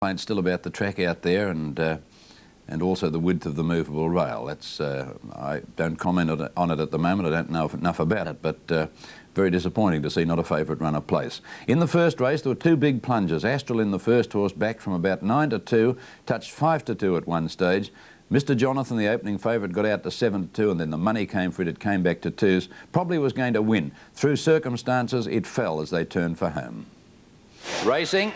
complaint still about the track out there and also the width of the movable rail. That's I don't comment on it at the moment. I don't know enough about it, but very disappointing to see not a favourite runner place. In the first race there were two big plunges. Astral in the first horse back from about 9 to 2, touched 5 to 2 at one stage. Mr. Jonathan, the opening favourite, got out to 7 to 2, and then the money came for it. It came back to 2s. Probably was going to win. Through circumstances, it fell as they turned for home. Racing.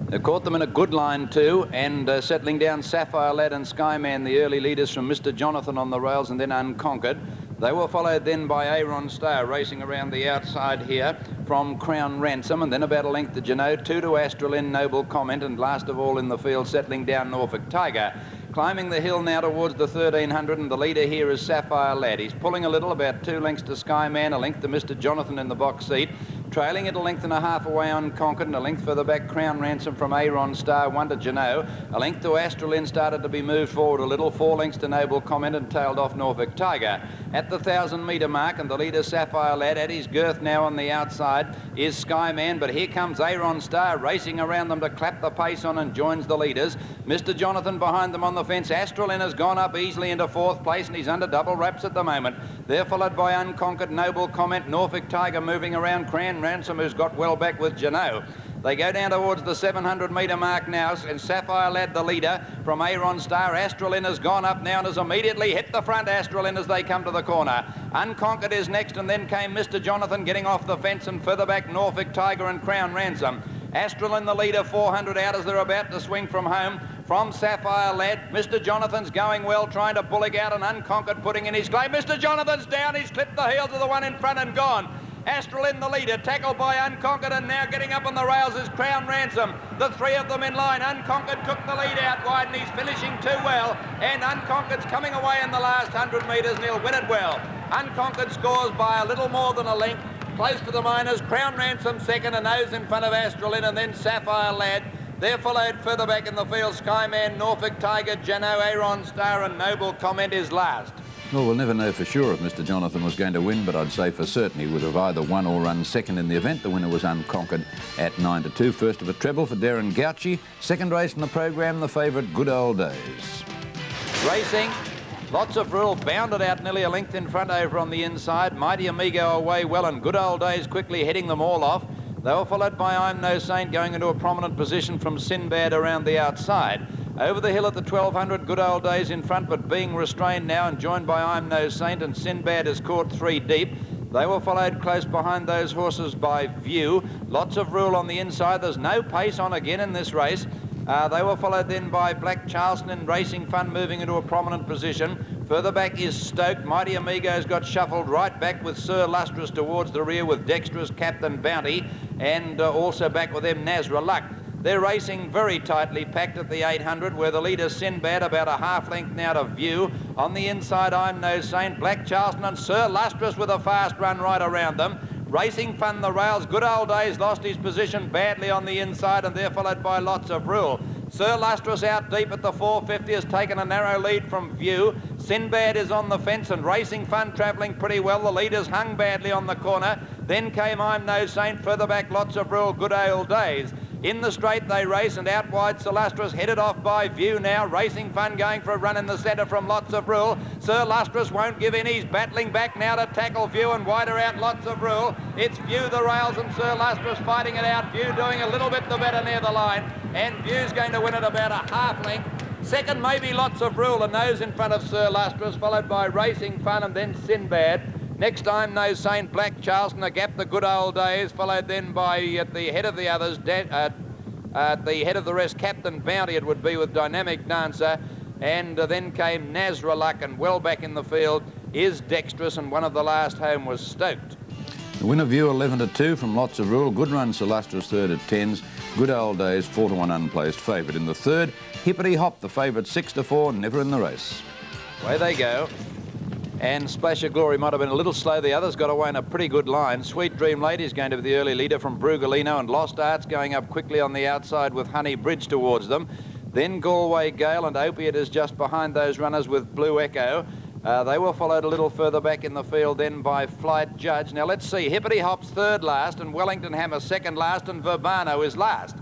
They caught them in a good line too, and settling down Sapphire Lad and Skyman, the early leaders from Mr. Jonathan on the rails, and then Unconquered. They were followed then by Aaron Star racing around the outside here from Crown Ransom, and then about a length to Genoa, 2 to Astralin, Noble Comment, and last of all in the field settling down Norfolk Tiger. Climbing the hill now towards the 1300, and the leader here is Sapphire Lad. He's pulling a little, about 2 lengths to Skyman, a length to Mr. Jonathan in the box seat. Trailing it a length and a half away Unconquered, and a length further back Crown Ransom from Aaron Star, 1 to Genoa. A length to Astralin started to be moved forward a little, 4 lengths to Noble Comment, and tailed off Norfolk Tiger. At the 1,000-metre mark, and the leader Sapphire Lad at his girth now on the outside is Skyman, but here comes Aaron Star racing around them to clap the pace on and joins the leaders. Mr. Jonathan behind them on the fence. Astralin has gone up easily into 4th place, and he's under double wraps at the moment. They're followed by Unconquered, Noble Comment, Norfolk Tiger moving around, Crown Ransom, who's got well back with Genoa. They go down towards the 700-metre mark now, and Sapphire Lad, the leader, from Aaron Star. Astralin has gone up now and has immediately hit the front, Astralin, as they come to the corner. Unconquered is next, and then came Mr. Jonathan getting off the fence, and further back Norfolk Tiger and Crown Ransom. Astralin, the leader, 400 out as they're about to swing from home. From Sapphire Lad, Mr. Jonathan's going well, trying to bullock out, and Unconquered putting in his claim. Mr. Jonathan's down, he's clipped the heels of the one in front and gone. Astralin, the leader, tackled by Unconquered, and now getting up on the rails is Crown Ransom. The 3 of them in line. Unconquered took the lead out wide, and he's finishing too well. And Unconquered's coming away in the last 100 metres, and he'll win it well. Unconquered scores by a little more than a length. Close to the minors, Crown Ransom second, and nose in front of Astralin, and then Sapphire Lad. They're followed further back in the field, Skyman, Norfolk Tiger, Genoa, Aaron Star, and Noble Comment is last. Well, we'll never know for sure if Mr. Jonathan was going to win, but I'd say for certain he would have either won or run second in the event. The winner was Unconquered at 9 to 2. First of a treble for Darren Gauchi. Second race in the program, the favourite, Good Old Days. Racing. Lots of rule, bounded out nearly a length in front over on the inside. Mighty Amigo away well, and Good Old Days quickly heading them all off. They were followed by I'm No Saint going into a prominent position from Sinbad around the outside. Over the hill at the 1200, Good Old Days in front, but being restrained now and joined by I'm No Saint, and Sinbad is caught 3 deep. They were followed close behind those horses by View. Lots of rule on the inside. There's no pace on again in this race. They were followed then by Black Charleston and Racing Fun moving into a prominent position. Further back is Stoked. Mighty Amigo's got shuffled right back with Sir Lustrous towards the rear with Dexterous Captain Bounty, and also back with them Nazra Luck. They're racing very tightly packed at the 800, where the leader Sinbad about a half length now to View. On the inside, I'm No Saint, Black Charleston and Sir Lustrous with a fast run right around them. Racing Fun the rails. Good Old Days lost his position badly on the inside, and they're followed by Lots of Rule. Sir Lustrous out deep at the 450 has taken a narrow lead from View. Sinbad is on the fence, and Racing Fun travelling pretty well. The leaders hung badly on the corner. Then came I'm No Saint. Further back, Lots of Rule, Good Old Days. In the straight they race, and out wide Sir Lustrous headed off by View now. Racing Fun going for a run in the centre from Lots of Rule. Sir Lustrous won't give in. He's battling back now to tackle View, and wider out Lots of Rule. It's View the rails and Sir Lustrous fighting it out. View doing a little bit the better near the line, and View's going to win it about a half length. Second maybe Lots of Rule, a nose in front of Sir Lustrous, followed by Racing Fun and then Sinbad. Next time, No Saint, Black Charleston, a gap the Good Old Days, followed then by at the head of the others, at the head of the rest, Captain Bounty it would be with Dynamic Dancer, and then came Nazra Luck, and well back in the field is Dexterous, and one of the last home was Stoked. The winner View 11 to 2 from Lots of Rule. Good Run Sir Lustrous third at 10s. Good Old Days 4 to 1 unplaced favourite. In the third, Hippity Hop the favourite 6 to 4, never in the race. Away they go. And Splash of Glory might have been a little slow. The others got away in a pretty good line. Sweet Dream Lady is going to be the early leader from Brugalino, and Lost Arts going up quickly on the outside with Honey Bridge towards them. Then Galway Gale, and Opiate is just behind those runners with Blue Echo. They were followed a little further back in the field then by Flight Judge. Now let's see, Hippity Hop's third last, and Wellington Hammer second last, and Verbano is last.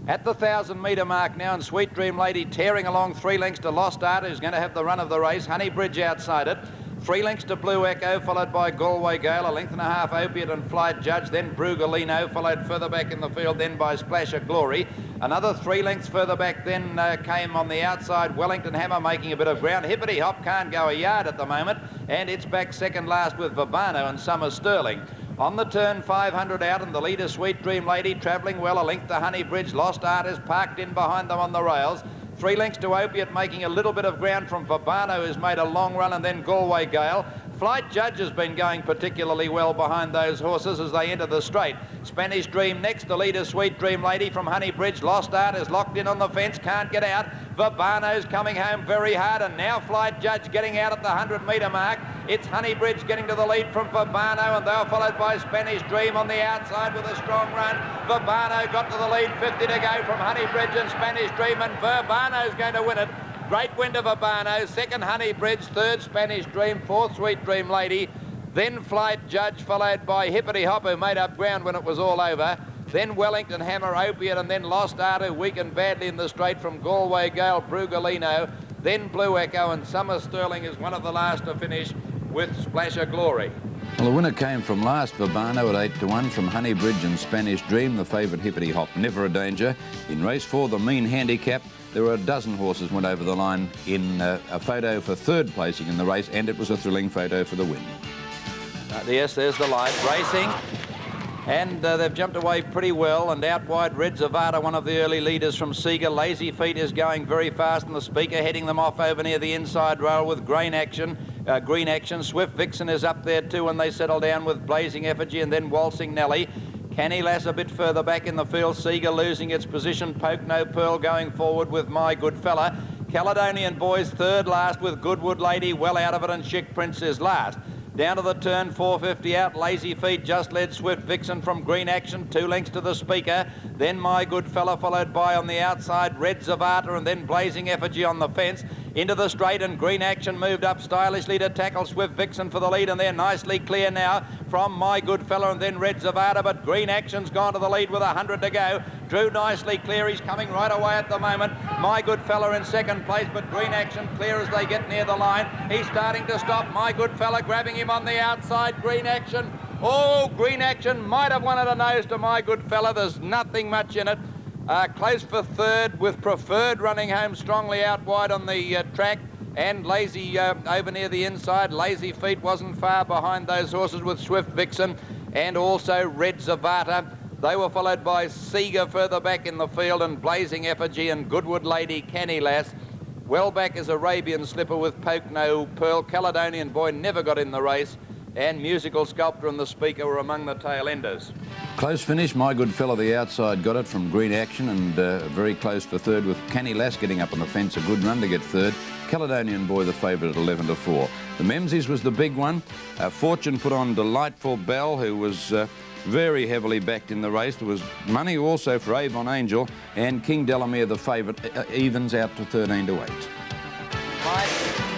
At the 1,000-metre mark now, and Sweet Dream Lady tearing along 3 lengths to Lost Art, who's going to have the run of the race. Honey Bridge outside it. 3 lengths to Blue Echo, followed by Galway Gale, 1.5 lengths Opiate and Flight Judge, then Brugalino, followed further back in the field, then by Splash of Glory. Another 3 lengths further back then came on the outside Wellington Hammer, making a bit of ground. Hippity Hop can't go a yard at the moment, and it's back second last with Verbano and Summer Sterling. On the turn, 500 out, and the leader, Sweet Dream Lady, travelling well, 1 length to Honey Bridge. Lost Art is parked in behind them on the rails. 3 lengths to Opiate, making a little bit of ground from Verbano, who's made a long run, and then Galway Gale. Flight Judge has been going particularly well behind those horses as they enter the straight. Spanish Dream next, the leader, Sweet Dream Lady from Honey Bridge. Lost Art is locked in on the fence, can't get out. Verbano's coming home very hard, and now Flight Judge getting out at the 100-metre mark. It's Honey Bridge getting to the lead from Verbano, and they're followed by Spanish Dream on the outside with a strong run. Verbano got to the lead, 50 to go from Honey Bridge and Spanish Dream, and Verbano's going to win it. Great win to Verbano, second Honey Bridge, third Spanish Dream, fourth Sweet Dream Lady, then Flight Judge, followed by Hippity Hop, who made up ground when it was all over, then Wellington Hammer, Opiate, and then Lost Art, who weakened badly in the straight from Galway Gale, Brugalino, then Blue Echo, and Summer Sterling is one of the last to finish with Splash of Glory. Well, the winner came from last, Verbano at 8 to 1 from Honey Bridge and Spanish Dream. The favourite Hippity Hop, never a danger. In race 4, the mean handicap, there were a dozen horses went over the line in a photo for third placing in the race, and it was a thrilling photo for the win. Yes, there's the light racing. And they've jumped away pretty well, and out wide Red Zavada, one of the early leaders from Seeger. Lazy Feet is going very fast, and the Speaker heading them off over near the inside rail with Green Action. Swift Vixen is up there too, and they settle down with Blazing Effigy and then Waltzing Nelly. Canny Lass a bit further back in the field. Seeger losing its position. Poke No Pearl going forward with My Good Fella. Caledonian Boys third last with Goodwood Lady well out of it, and Chic Prince is last. Down to the turn, 450 out. Lazy Feet just led Swift Vixen from Green Action, 2 lengths to the Speaker. Then My Good Fella, followed by on the outside Red Zavata, and then Blazing Effigy on the fence. Into the straight, and Green Action moved up stylishly to tackle Swift Vixen for the lead, and they're nicely clear now from My Good Fella and then Red Zavata, but Green Action's gone to the lead with 100 to go. Drew nicely clear, he's coming right away at the moment. My Good Fella in second place, but Green Action clear as they get near the line. He's starting to stop. My Good Fella grabbing him on the outside. Green Action, oh, Green Action might have won at a nose to My Good Fella. There's nothing much in it. Close for third with Preferred running home strongly out wide on the track, and Lazy over near the inside. Lazy Feet wasn't far behind those horses with Swift Vixen and also Red Zavata. They were followed by Seeger further back in the field, and Blazing Effigy and Goodwood Lady, Canny Lass. Well back is Arabian Slipper with Poke No Pearl. Caledonian Boy never got in the race, and Musical Sculptor and the Speaker were among the tail enders. Close finish. My Good Fella, the outside, got it from Green Action, and very close for third with Canny Lass getting up on the fence. A good run to get third. Caledonian Boy, the favourite at 11 to 4. The Memsies was the big one. Fortune put on Delightful Bell, who was very heavily backed in the race. There was money also for Avon Angel, and King Delamere, the favourite, evens out to 13 to 8.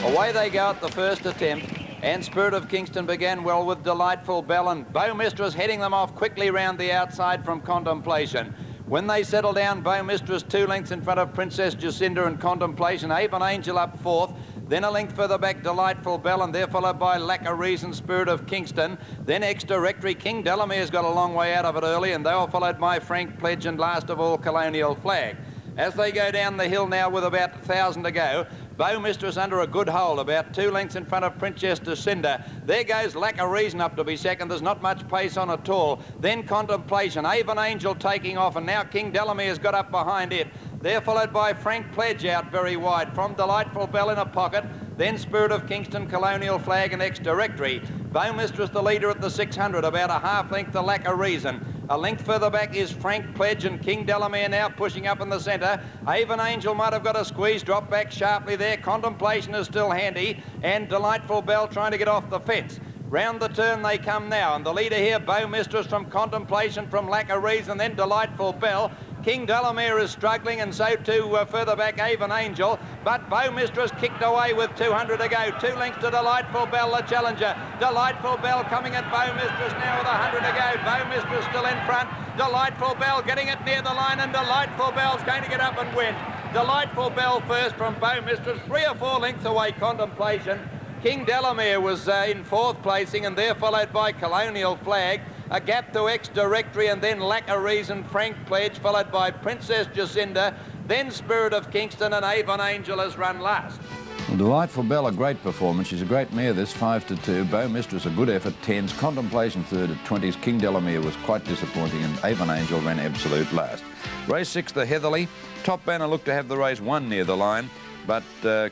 Away they go at the first attempt. And Spirit of Kingston began well with Delightful Bell, and Bow Mistress heading them off quickly round the outside from Contemplation. When they settle down, Bow Mistress 2 lengths in front of Princess Jacinda and Contemplation. Avon Angel up fourth. Then a length further back, Delightful Bell, and they're followed by Lack of Reason, Spirit of Kingston. Then Ex-Directory. King Delamere's got a long way out of it early, and they were followed by Frank Pledge, and last of all, Colonial Flag. As they go down the hill now with about 1,000 to go, Bow Mistress under a good hold, about 2 lengths in front of Princess Jacinda. There goes Lack of Reason up to be second. There's not much pace on at all. Then Contemplation. Avon Angel taking off, and now King Delamere's got up behind it. They're followed by Frank Pledge out very wide. From Delightful Bell in a pocket. Then Spirit of Kingston, Colonial Flag and Ex-Directory. Bow Mistress the leader at the 600, about a half length to Lack of Reason. A length further back is Frank Pledge, and King Delamere now pushing up in the centre. Avon Angel might have got a squeeze, drop back sharply there. Contemplation is still handy, and Delightful Bell trying to get off the fence. Round the turn they come now, and the leader here, Bow Mistress from Contemplation, from Lack of Reason, then Delightful Bell. King Delamere is struggling, and so too further back Avon Angel. But Bow Mistress kicked away with 200 to go. 2 lengths to Delightful Bell, the challenger. Delightful Bell coming at Bow Mistress now with 100 to go. Bow Mistress still in front. Delightful Bell getting it near the line, and Delightful Bell's going to get up and win. Delightful Bell first from Bow Mistress, 3 or 4 lengths away, Contemplation. King Delamere was in 4th placing, and there followed by Colonial Flag. A gap to Ex-Directory, and then Lack of Reason, Frank Pledge, followed by Princess Jacinda, then Spirit of Kingston, and Avon Angel has run last. Well, Delightful Bell, a great performance. She's a great mare, this 5-2. Bow Mistress, a good effort, 10s. Contemplation third at 20s. King Delamere was quite disappointing, and Avon Angel ran absolute last. Race 6, the Heatherlie. Top Banner looked to have the race won near the line, but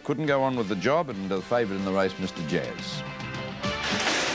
couldn't go on with the job, and the favourite in the race, Mr. Jazz.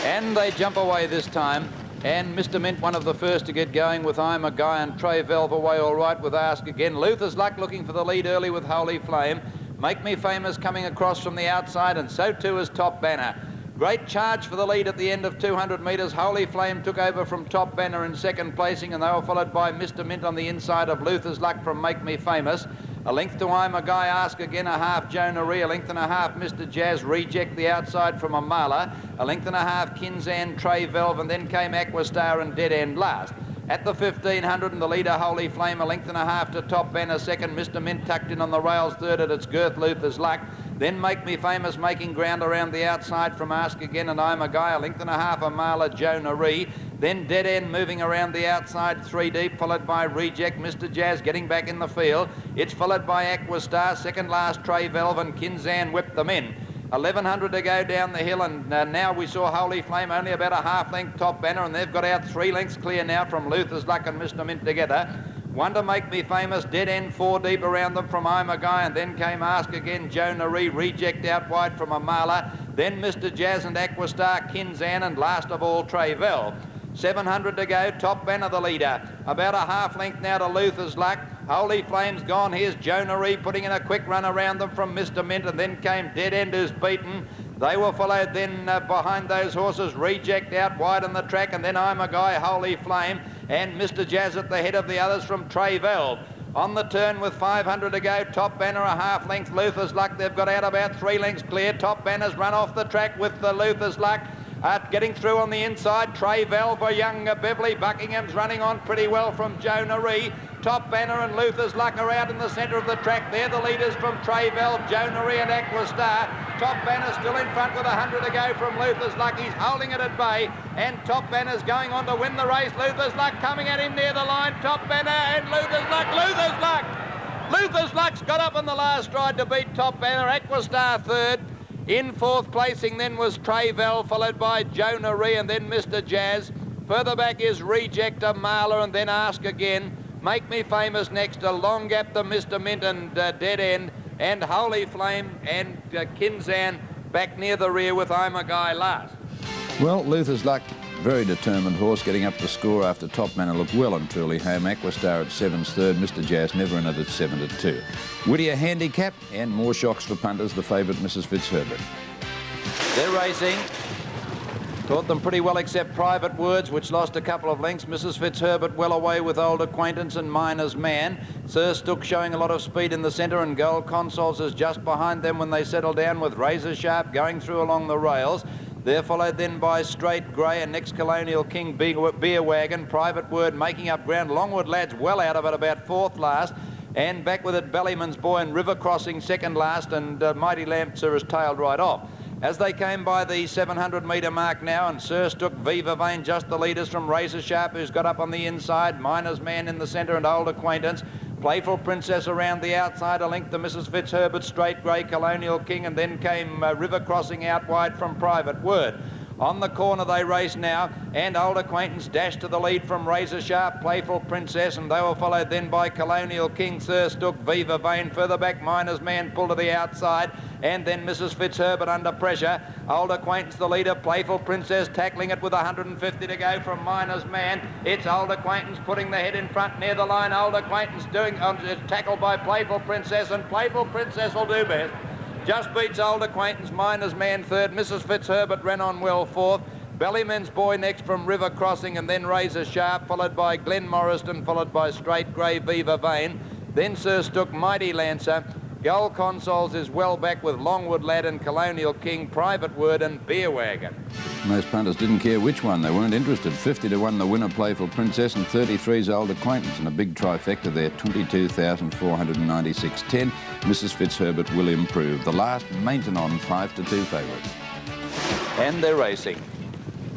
And they jump away this time. And Mr. Mint, one of the first to get going with I'm a Guy, and Trey Valve away all right with Ask Again. Luther's Luck looking for the lead early with Holy Flame. Make Me Famous coming across from the outside, and so too is Top Banner. Great charge for the lead at the end of 200 metres. Holy Flame took over from Top Banner in 2nd placing, and they were followed by Mr. Mint on the inside of Luther's Luck from Make Me Famous. A length to I'm a Guy, Ask Again, a half Jonah Ree, a length and a half Mr. Jazz, Reject the outside from Amala, a length and a half Kinzan, Trey Valve, and then came Aquastar and Dead End last. At the 1500 and the leader Holy Flame, a length and a half to Top Banner, 2nd. Mr. Mint tucked in on the rails, 3rd at its girth, Luther's Luck. Then Make Me Famous making ground around the outside from Ask Again and I'm a Guy, a length and a half Amala, Jonah Ree. Then Dead End moving around the outside, 3 deep, followed by Reject. Mr. Jazz getting back in the field. It's followed by Aquastar, 2nd last Trey Valve, and Kinzan whipped them in. 1100 to go down the hill, and now we saw Holy Flame only about a half length Top Banner, and they've got out 3 lengths clear now from Luther's Luck and Mr. Mint together. One to Make Me Famous, Dead End 4 deep around them from I'm a Guy, and then came Ask Again, Jonah Ree, Reject out wide from Amala, then Mr. Jazz and Aquastar, Kinzan, and last of all Trey Valve. 700 to go, Top Banner the leader. About a half length now to Luther's Luck. Holy Flame's gone. Here's Jonah Ree putting in a quick run around them from Mr. Mint, and then came Dead End, who's beaten. They were followed then behind those horses, Reject out wide on the track, and then I'm a Guy, Holy Flame, and Mr. Jazz at the head of the others from Trey Valve. On the turn with 500 to go, Top Banner a half length, Luther's Luck. They've got out about 3 lengths clear. Top Banner's run off the track with the Luther's Luck. Getting through on the inside, Trey Valve for young Beverly. Buckingham's running on pretty well from Jonah Ree. Top Banner and Luther's Luck are out in the centre of the track. They're the leaders from Trey Valve, Jonah Ree and Aquastar. Top Banner still in front with 100 to go from Luther's Luck. He's holding it at bay, and Top Banner's going on to win the race. Luther's Luck coming at him near the line. Top Banner and Luther's Luck. Luther's Luck! Luther's Luck's got up in the last stride to beat Top Banner. Aquastar 3rd. In 4th placing then was Trey Valve, followed by Jonah Ree and then Mr. Jazz. Further back is Reject, Amala, and then Ask Again. Make Me Famous next, a long gap to Mr. Mint and Dead End, and Holy Flame and Kinzan back near the rear with I'm a Guy last. Well, Luther's Luck, very determined horse, getting up the score after Top Banner looked well and truly home. Aquastar at 7's 3rd, Mr. Jazz never in it at 7-2. Whittier handicap, and more shocks for punters, the favourite Mrs. Fitzherbert. They're racing. Taught them pretty well except Private Words, which lost a couple of lengths. Mrs. Fitzherbert well away with Old Acquaintance and Miner's Man. Sir Stook showing a lot of speed in the centre, and Gold Consols is just behind them when they settle down with Razor Sharp going through along the rails. They're followed then by Straight Grey and next Colonial King, Beer Wagon. Private Word making up ground. Longwood Lads well out of it, about 4th last. And back with it, Ballyman's Boy and River Crossing 2nd last, and Mighty Lampser is tailed right off. As they came by the 700-metre mark now, and Sir Stook, Viva Vane, just the leaders from Razor Sharp, who's got up on the inside, Miner's Man in the centre and Old Acquaintance. Playful Princess around the outside, a length to Mrs. Fitzherbert, Straight Grey, Colonial King, and then came River Crossing out wide from Private Word. On the corner they race now, and Old Acquaintance dashed to the lead from Razor Sharp, Playful Princess, and they were followed then by Colonial King, Sir Stook, Viva Vane. Further back, Miner's Man pulled to the outside, and then Mrs. Fitzherbert under pressure. Old Acquaintance the leader, Playful Princess tackling it with 150 to go from Miner's Man. It's Old Acquaintance putting the head in front near the line. Old Acquaintance doing tackled by Playful Princess, and Playful Princess will do best. Just beats Old Acquaintance, Miner's Man 3rd. Mrs. Fitzherbert ran on well 4th. Ballyman's Boy next from River Crossing, and then Razor Sharp, followed by Glen Morriston, followed by Straight Grey Viva Vane. Then Sir Stook, Mighty Lancer. Gold Consoles is well back with Longwood Lad and Colonial King, Private Word and Beer Wagon. Most punters didn't care which one. They weren't interested. 50 to 1 the winner, Playful Princess, and 33's Old Acquaintance. And a big trifecta there, 22,496.10. Mrs. Fitzherbert will improve. The last Maintenon 5 to 2 favourite. And they're racing.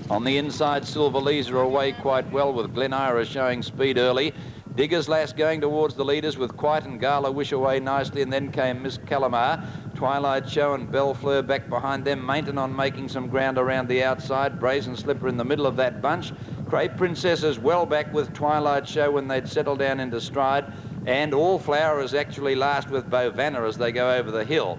On the inside, Silver Leaser away quite well with Glen Ira showing speed early. Digger's Lass going towards the leaders with Quiet and Gala Wish away nicely, and then came Miss Calamar. Twilight Show and Bellefleur back behind them. Maintenon making some ground around the outside. Brazen Slipper in the middle of that bunch. Crepe Princess is well back with Twilight Show when they'd settle down into stride. And All Flower is actually last with Bovana as they go over the hill.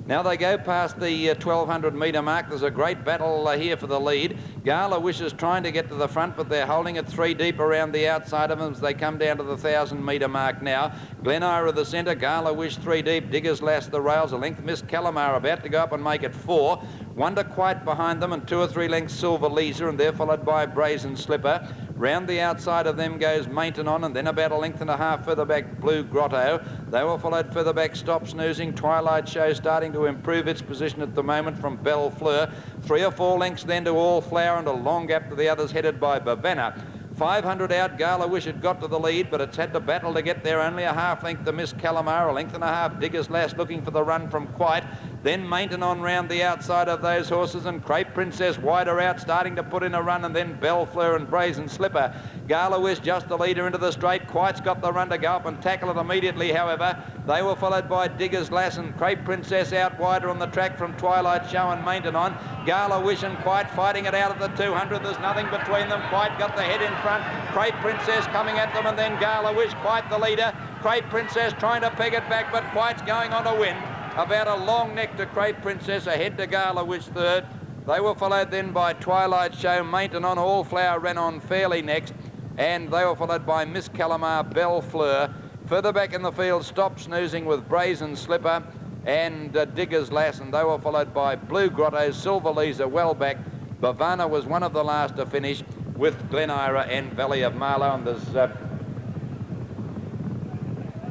Now they go past the 1,200 metre mark. There's a great battle here for the lead. Gala Wish is trying to get to the front, but they're holding it 3 deep around the outside of them as they come down to the 1,000 metre mark now. Glen Ira the centre, Gala Wish 3 deep, Diggers Lass the rails a length. Miss Calamar about to go up and make it 4. Wonder Quite behind them, and 2 or 3 lengths Silver Leaser, and they're followed by Brazen Slipper. Round the outside of them goes Maintenon, and then about a length and a half further back Blue Grotto. They were followed further back Stop Snoozing. Twilight Show starting to improve its position at the moment from Bellefleur. 3 or 4 lengths then to All Flower, and a long gap to the others headed by Bavana. 500 out, Gala Wish had got to the lead, but it's had to battle to get there. Only a half length to Miss Calamar, a length and a half Diggers Lass looking for the run from Quite. Then Maintenon round the outside of those horses, and Crepe Princess wider out, starting to put in a run, and then Bellefleur and Brazen Slipper. Gala Wish just the leader into the straight. Quite's got the run to go up and tackle it immediately, however. They were followed by Diggers Lass and Crepe Princess out wider on the track from Twilight Show and Maintenon. Gala Wish and Quite fighting it out at the 200. There's nothing between them. Quite got the head in front. Crepe Princess coming at them, and then Gala Wish, Quite the leader. Crepe Princess trying to peg it back, but Quite's going on to win. About a long neck to Crepe Princess, ahead to Gala Wish third. They were followed then by Twilight Show, Maintenon. All Flower ran on fairly next, and they were followed by Miss Calamar, Bellefleur. Further back in the field, Stop Snoozing with Brazen Slipper and Diggers Lass, and they were followed by Blue Grotto, Silver Leaser well back. Bavana was one of the last to finish with Glen Ira and Valley of Marlow, and there's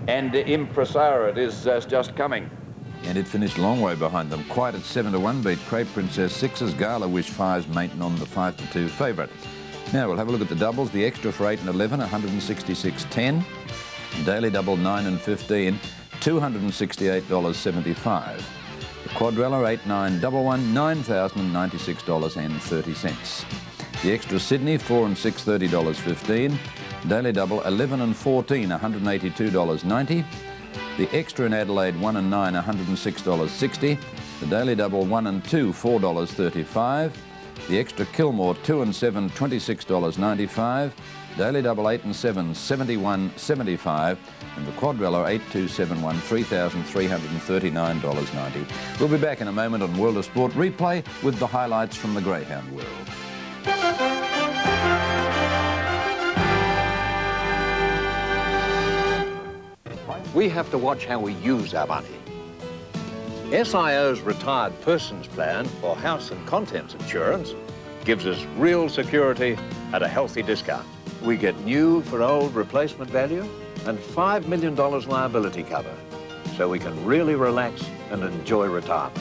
and Impresario, it is just coming. And it finished a long way behind them. Quite at 7 to 1 beat Crepe Princess 6's, Gala Wish 5's, Maintenon the 5 to 2 favourite. Now we'll have a look at the doubles. The extra for 8 and 11, 166.10. Daily double 9 and 15, $268.75. The quadrella 8, 9, double one, $9,096.30. The extra Sydney 4 and 6, $30.15. Daily double 11 and 14, $182.90. The extra in Adelaide 1 and 9, $106.60. The daily double 1 and 2, $4.35. The extra Kilmore 2 and 7, $26.95. Daily double 8 and 7, $71.75. And the quadrella 8, 2, 7, 1, $3,339.90. We'll be back in a moment on World of Sport Replay with the highlights from the greyhound world. We have to watch how we use our money. SIO's Retired Persons Plan for house and contents insurance gives us real security at a healthy discount. We get new for old replacement value and $5 million liability cover, so we can really relax and enjoy retirement.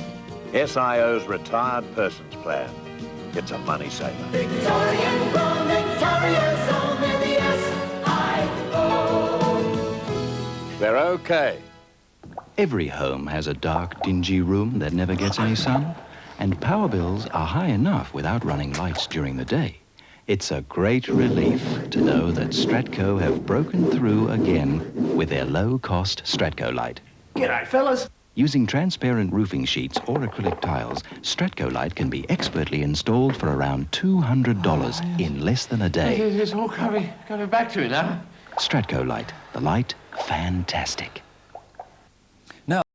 SIO's Retired Persons Plan. It's a money saver. Victorian born, victorious, only the S-I-O. They're okay. Every home has a dark, dingy room that never gets any sun, and power bills are high enough without running lights during the day. It's a great relief to know that Stratco have broken through again with their low-cost Stratco light. G'day, fellas. Using transparent roofing sheets or acrylic tiles, Stratco light can be expertly installed for around $200 in less than a day. It's all coming back to it, huh? Stratco light, the light, fantastic.